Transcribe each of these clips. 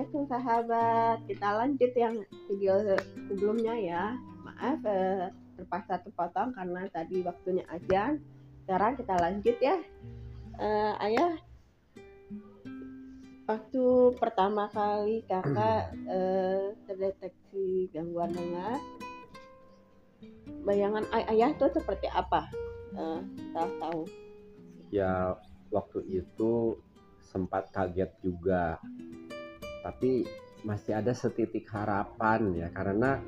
Assalamualaikum sahabat. Kita lanjut yang video sebelumnya ya. Maaf terpaksa terpotong karena tadi waktunya azan. Sekarang kita lanjut ya. Ayah, waktu pertama kali kakak terdeteksi gangguan dengar, bayangan ayah tuh seperti apa? Kita tahu. Ya, waktu itu sempat kaget juga, tapi masih ada setitik harapan ya, karena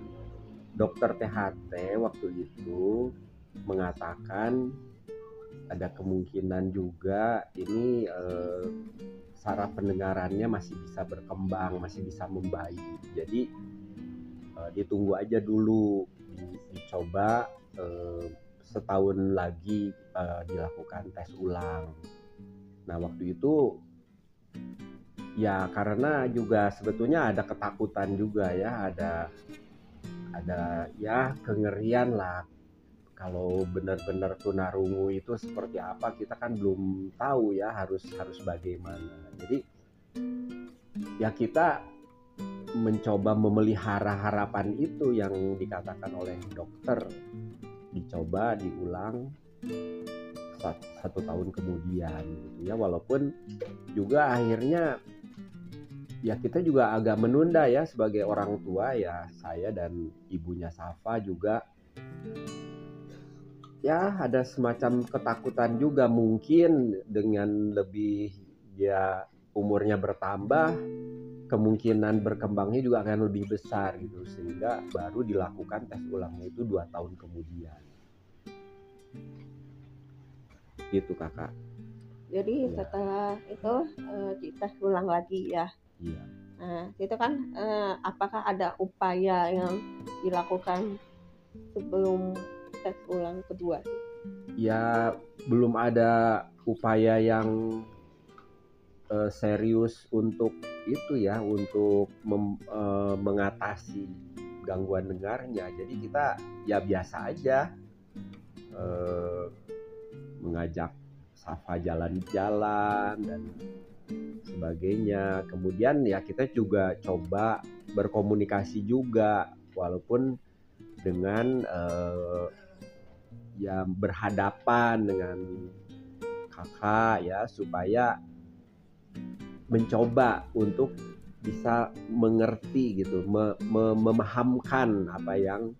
dokter THT waktu itu mengatakan ada kemungkinan juga ini saraf pendengarannya masih bisa berkembang, masih bisa membaik. Jadi ditunggu aja dulu, dicoba setahun lagi dilakukan tes ulang. Nah, waktu itu ya karena juga sebetulnya ada ketakutan juga ya, ada ya kengerian lah. Kalau benar-benar tunarungu itu seperti apa, kita kan belum tahu ya, harus bagaimana. Jadi ya kita mencoba memelihara harapan itu yang dikatakan oleh dokter, dicoba diulang 1 tahun kemudian gitu ya, walaupun juga akhirnya ya kita juga agak menunda ya sebagai orang tua ya, saya dan ibunya Safa juga ya ada semacam ketakutan juga, mungkin dengan lebih ya umurnya bertambah kemungkinan berkembangnya juga akan lebih besar gitu, sehingga baru dilakukan tes ulangnya itu 2 tahun kemudian gitu kakak. Jadi Ya. setelah itu dites ulang lagi ya. Iya. Nah, itu kan apakah ada upaya yang dilakukan sebelum tes ulang kedua? Ya belum ada upaya yang serius untuk itu ya, untuk mengatasi gangguan dengarnya. Jadi kita ya biasa aja mengajak Safa jalan-jalan dan sebagainya. Kemudian ya kita juga coba berkomunikasi juga, walaupun dengan ya berhadapan dengan kakak ya, supaya mencoba untuk bisa mengerti gitu, memahamkan apa yang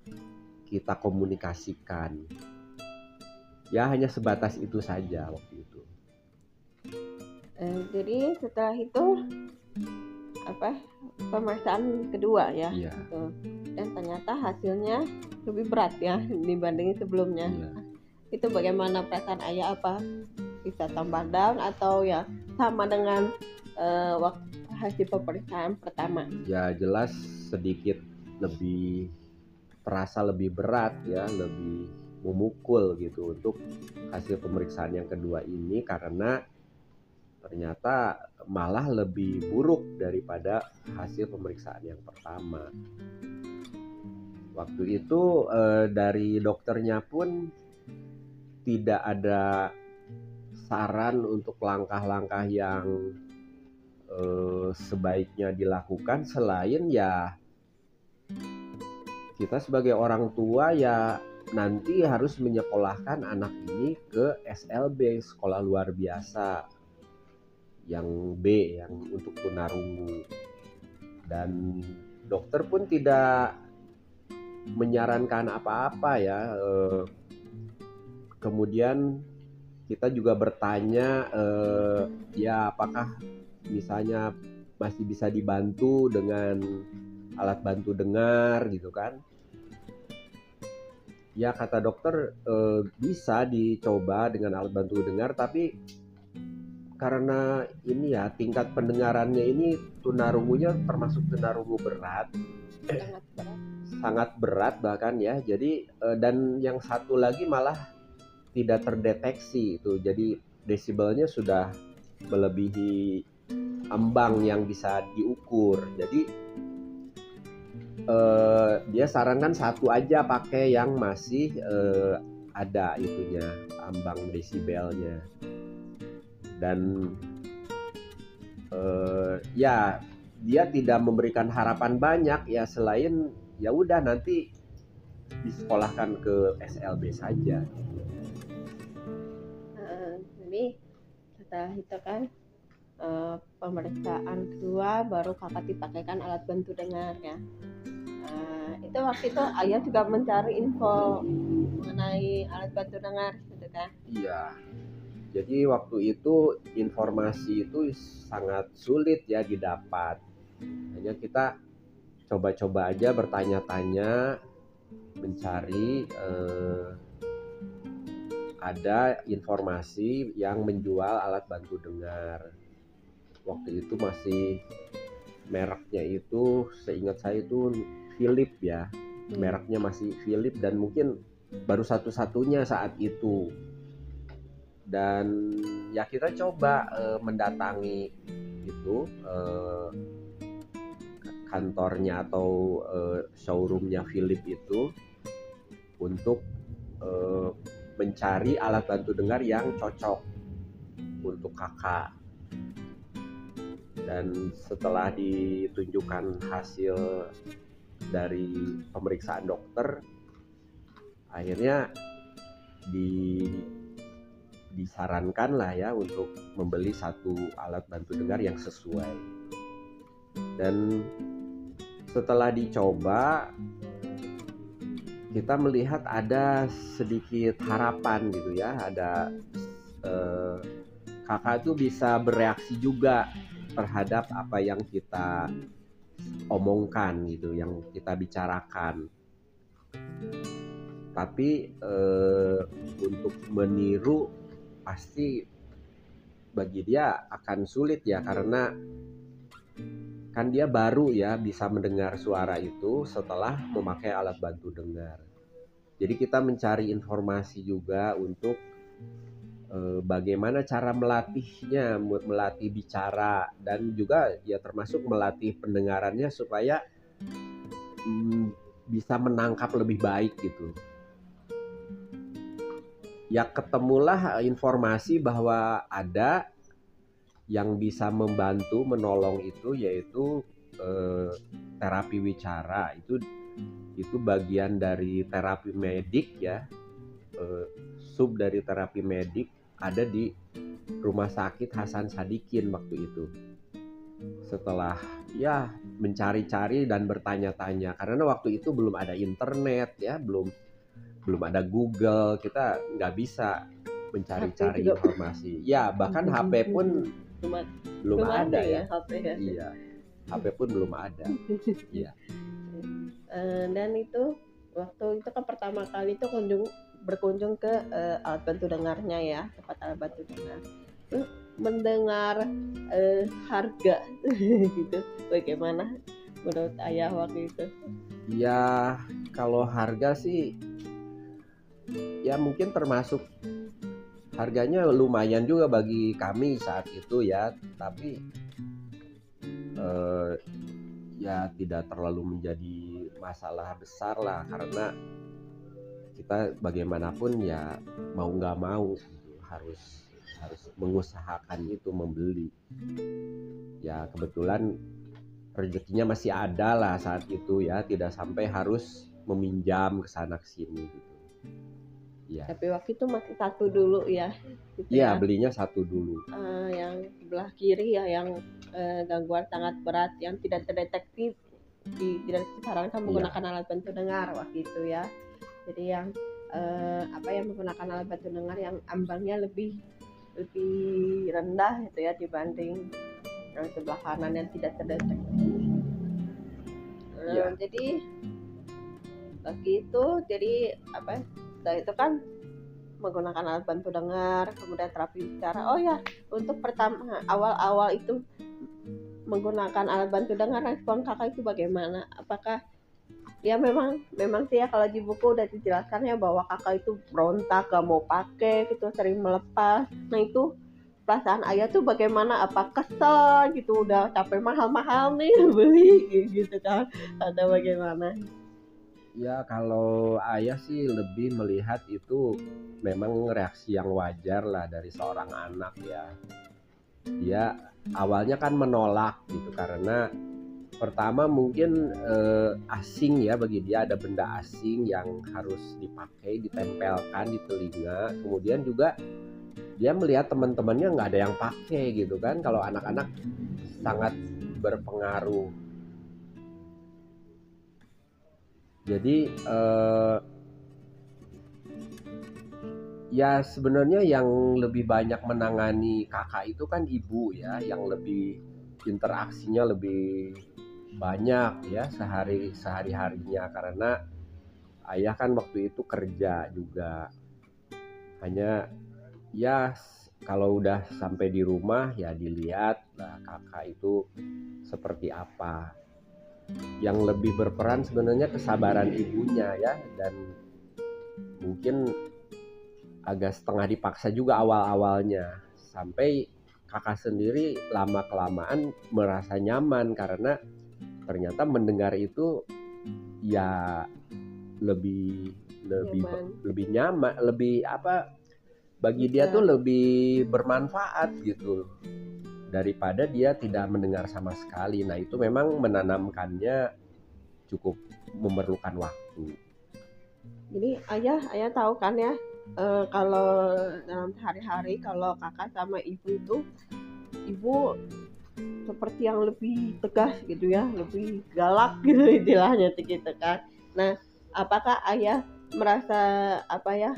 kita komunikasikan. Ya hanya sebatas itu saja waktu itu. Jadi setelah itu pemeriksaan kedua ya, Iya. gitu. Dan ternyata hasilnya lebih berat ya dibanding sebelumnya. Iya. Itu bagaimana perasaan ayah, apa bisa tambah down atau ya sama dengan waktu hasil pemeriksaan pertama? Ya jelas sedikit lebih terasa lebih berat ya, lebih memukul gitu untuk hasil pemeriksaan yang kedua ini, karena ternyata malah lebih buruk daripada hasil pemeriksaan yang pertama. Waktu itu dari dokternya pun tidak ada saran untuk langkah-langkah yang sebaiknya dilakukan, selain ya kita sebagai orang tua ya nanti harus menyekolahkan anak ini ke SLB, sekolah luar biasa yang B, yang untuk tunarungu. Dan dokter pun tidak menyarankan apa-apa ya. Kemudian kita juga bertanya ya apakah misalnya masih bisa dibantu dengan alat bantu dengar gitu kan. Ya kata dokter bisa dicoba dengan alat bantu dengar, tapi karena ini ya tingkat pendengarannya ini tunarungunya termasuk tunarungu berat, sangat berat bahkan ya. Jadi dan yang satu lagi malah tidak terdeteksi itu, jadi desibelnya sudah melebihi ambang yang bisa diukur. Jadi dia sarankan satu aja pakai yang masih ada itunya ambang desibelnya. Dan ya dia tidak memberikan harapan banyak ya, selain ya udah nanti disekolahkan ke SLB saja. Jadi setelah itu kan pemeriksaan kedua baru kakak dipakaikan alat bantu dengar ya. Itu waktu itu ayah juga mencari info mengenai alat bantu dengar gitu kan. Iya, jadi waktu itu informasi itu sangat sulit ya didapat. Hanya kita coba-coba aja bertanya-tanya, mencari ada informasi yang menjual alat bantu dengar. Waktu itu masih mereknya itu, seingat saya itu Philips ya. Mereknya masih Philips dan mungkin baru satu-satunya saat itu. Dan ya kita coba mendatangi itu kantornya atau showroomnya Philips itu untuk mencari alat bantu dengar yang cocok untuk kakak. Dan setelah ditunjukkan hasil dari pemeriksaan dokter, akhirnya disarankan lah ya untuk membeli satu alat bantu dengar yang sesuai. Dan setelah dicoba, kita melihat ada sedikit harapan gitu ya, ada kakak tuh bisa bereaksi juga terhadap apa yang kita omongkan gitu, yang kita bicarakan. Tapi untuk meniru pasti bagi dia akan sulit ya, karena kan dia baru ya bisa mendengar suara itu setelah memakai alat bantu dengar. Jadi kita mencari informasi juga untuk bagaimana cara melatihnya, melatih bicara, dan juga ya termasuk melatih pendengarannya supaya bisa menangkap lebih baik gitu. Ya ketemulah informasi bahwa ada yang bisa membantu menolong itu, yaitu terapi wicara. Itu bagian dari terapi medik ya, sub dari terapi medik, ada di Rumah Sakit Hasan Sadikin waktu itu. Setelah ya mencari-cari dan bertanya-tanya, karena waktu itu belum ada internet ya, belum ada Google, kita nggak bisa mencari-cari informasi. Ya bahkan HP pun belum ada ya. HP ya. Iya, HP pun belum ada. Iya. Dan itu waktu itu kan pertama kali itu berkunjung ke alat bantu dengarnya ya, tempat alat bantu dengar. Itu mendengar harga gitu, bagaimana menurut ayah waktu itu? Ya kalau harga sih ya mungkin termasuk harganya lumayan juga bagi kami saat itu ya, tapi ya tidak terlalu menjadi masalah besar lah, karena kita bagaimanapun ya mau nggak mau gitu, harus mengusahakan itu, membeli. Ya kebetulan rezekinya masih ada lah saat itu ya, tidak sampai harus meminjam ke sana ke sini gitu. Ya. Tapi waktu itu masih satu dulu ya. Gitu ya, belinya satu dulu. Yang sebelah kiri ya, yang gangguan sangat berat yang tidak terdeteksi, tidak disarankan menggunakan alat bantu dengar waktu itu ya. Jadi yang menggunakan alat bantu dengar yang ambangnya lebih rendah gitu ya dibanding yang sebelah kanan yang tidak terdeteksi. Jadi begitu, jadi setelah itu kan menggunakan alat bantu dengar, kemudian terapi bicara. Oh ya, untuk pertama awal itu menggunakan alat bantu dengar, respon kakak itu bagaimana? Apakah ya memang sih ya, kalau di buku udah dijelaskan ya bahwa kakak itu berontak, gak mau pakai gitu, sering melepas. Nah itu perasaan ayah tuh bagaimana? Apa kesel gitu, udah capek mahal-mahal nih beli gitu kan, ada bagaimana? Ya kalau ayah sih lebih melihat itu memang reaksi yang wajar lah dari seorang anak ya. Dia awalnya kan menolak gitu karena pertama mungkin asing ya, bagi dia ada benda asing yang harus dipakai, ditempelkan di telinga. Kemudian juga dia melihat teman-temannya nggak ada yang pakai gitu kan. Kalau anak-anak sangat berpengaruh. Jadi ya sebenarnya yang lebih banyak menangani kakak itu kan ibu ya, yang lebih interaksinya lebih banyak ya sehari-harinya, karena ayah kan waktu itu kerja juga. Hanya ya kalau udah sampai di rumah ya dilihat lah kakak itu seperti apa. Yang lebih berperan sebenarnya kesabaran ibunya ya, dan mungkin agak setengah dipaksa juga awal-awalnya, sampai kakak sendiri lama kelamaan merasa nyaman karena ternyata mendengar itu ya lebih lebih Nyaman. lebih nyaman, lebih apa, bagi dia Bisa. tuh lebih bermanfaat gitu daripada dia tidak mendengar sama sekali. Nah itu memang menanamkannya cukup memerlukan waktu. Jadi ayah tahu kan ya, kalau dalam sehari-hari kalau kakak sama ibu itu, ibu seperti yang lebih tegas gitu ya, lebih galak gitu istilahnya gitu kan. Nah, apakah ayah merasa apa ya,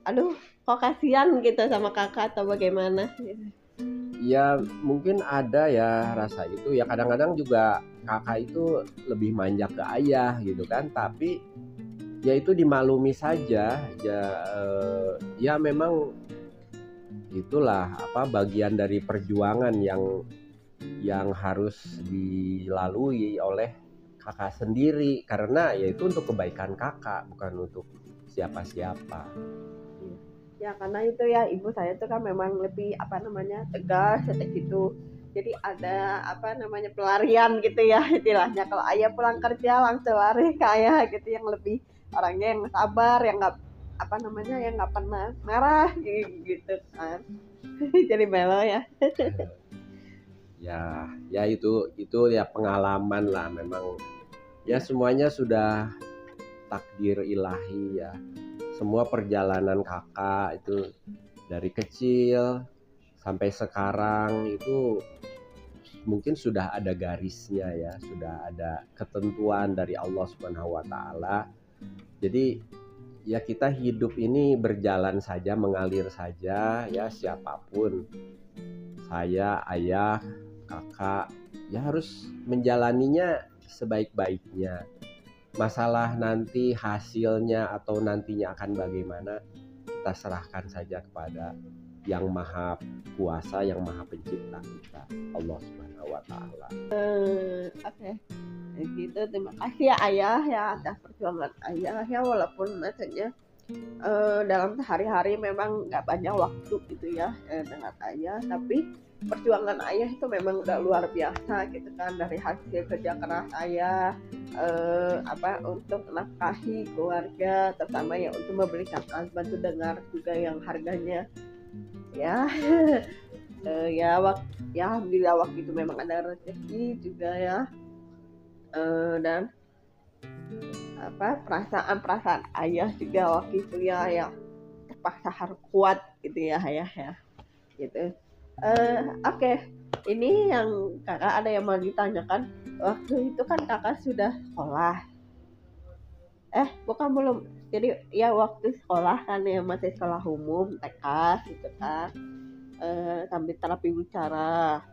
aduh kok kasihan gitu sama kakak atau bagaimana gitu? Ya mungkin ada ya rasa itu ya, kadang-kadang juga kakak itu lebih manja ke ayah gitu kan, tapi ya itu dimaklumi saja ya. Ya memang itulah apa, bagian dari perjuangan yang harus dilalui oleh kakak sendiri, karena ya itu untuk kebaikan kakak, bukan untuk siapa-siapa. Ya karena itu ya, ibu saya tuh kan memang lebih apa namanya tegas seperti gitu. Jadi ada apa namanya pelarian gitu ya istilahnya. Kalau ayah pulang kerja langsung lari ke ayah gitu, yang lebih orangnya yang sabar, yang nggak apa namanya, yang nggak pernah marah gitu kan. Jadi melo ya. Ya itu ya pengalaman lah memang ya, Ya. semuanya sudah takdir ilahi ya. Semua perjalanan kakak itu dari kecil sampai sekarang itu mungkin sudah ada garisnya ya, sudah ada ketentuan dari Allah Subhanahu wa taala. Jadi ya kita hidup ini berjalan saja, mengalir saja ya, siapapun, saya, ayah, kakak, ya harus menjalaninya sebaik-baiknya. Masalah nanti hasilnya atau nantinya akan bagaimana, kita serahkan saja kepada yang maha kuasa, yang maha pencipta kita, Allah Subhanahu wa taala. Oke. Gitu, terima kasih ya ayah ya atas perjuangan ayah ya, walaupun maksudnya dalam sehari-hari memang nggak banyak waktu gitu ya dengan ayah, tapi perjuangan ayah itu memang udah luar biasa gitu kan, dari hasil kerja keras ayah apa untuk nafkahi keluarga, terutama ya untuk membelikan alat bantu dengar juga yang harganya ya ya alhamdulillah waktu itu memang ada rezeki juga ya, dan apa perasaan ayah juga waktu itu ya yang terpaksa harus kuat gitu ya ayah ya gitu. Oke. Ini yang kakak ada yang mau ditanyakan, waktu itu kan kakak sudah sekolah, bukan belum, jadi ya waktu sekolah kan ya masih sekolah umum TK gitu kan, sambil terapi bicara.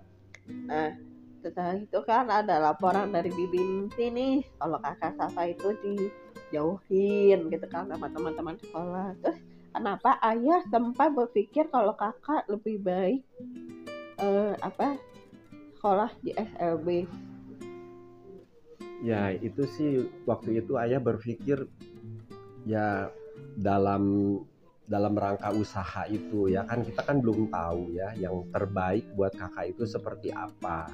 Nah setelah itu kan ada laporan dari bibi Ninti nih kalau kakak Safa itu dijauhin gitu kan sama teman-teman sekolah. Terus kenapa ayah sempat berpikir kalau kakak lebih baik apa sekolah di SLB? Ya itu sih waktu itu ayah berpikir ya dalam rangka usaha itu ya kan, kita kan belum tahu ya yang terbaik buat kakak itu seperti apa.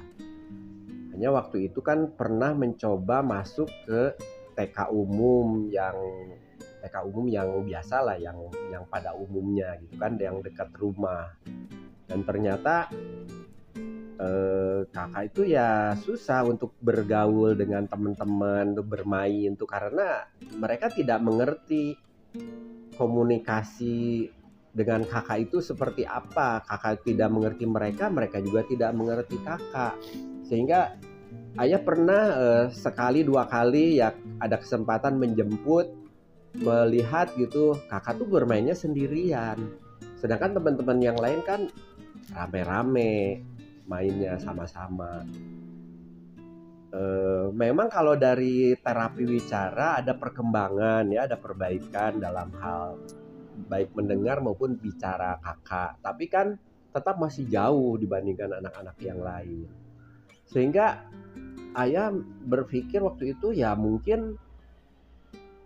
Hanya waktu itu kan pernah mencoba masuk ke TK umum yang biasa lah, yang pada umumnya gitu kan, yang dekat rumah. Dan ternyata kakak itu ya susah untuk bergaul dengan teman-teman, untuk bermain tuh karena mereka tidak mengerti komunikasi dengan kakak itu seperti apa. Kakak tidak mengerti mereka, mereka juga tidak mengerti kakak. Sehingga ayah pernah sekali dua kali ya ada kesempatan menjemput, melihat gitu kakak tuh bermainnya sendirian. Sedangkan teman-teman yang lain kan rame-rame mainnya sama-sama. Memang kalau dari terapi wicara ada perkembangan ya, ada perbaikan dalam hal baik mendengar maupun bicara kakak. Tapi kan tetap masih jauh dibandingkan anak-anak yang lain. Sehingga ayah berpikir waktu itu ya mungkin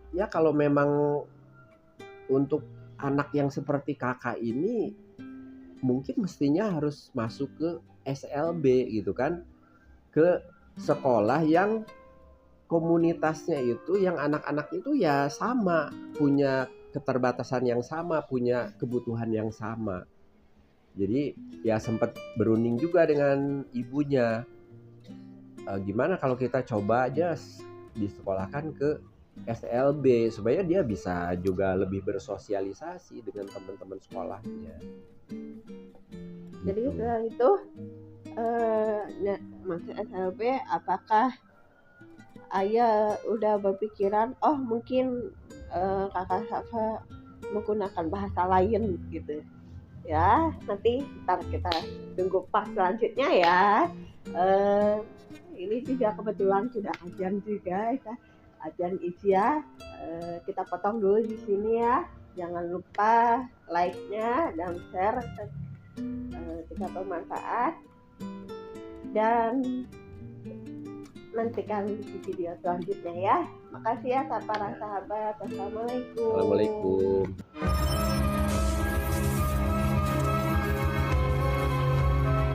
ya kalau memang untuk anak yang seperti kakak ini mungkin mestinya harus masuk ke SLB gitu kan, ke sekolah yang komunitasnya itu yang anak-anak itu ya sama, punya keterbatasan yang sama, punya kebutuhan yang sama. Jadi ya sempat berunding juga dengan ibunya, gimana kalau kita coba aja disekolahkan ke SLB supaya dia bisa juga lebih bersosialisasi dengan teman-teman sekolahnya. Jadi Gitu. setelah itu masuk SLB, apakah ayah udah berpikiran mungkin kakak Safa menggunakan bahasa lain gitu ya? Nanti ntar kita tunggu pas selanjutnya ya. Ini juga kebetulan sudah azan juga ya, azan Isya. Kita potong dulu di sini ya. Jangan lupa like-nya dan share jika bermanfaat, dan nantikan di video selanjutnya ya. Makasih ya para sahabat. Assalamualaikum. Assalamualaikum.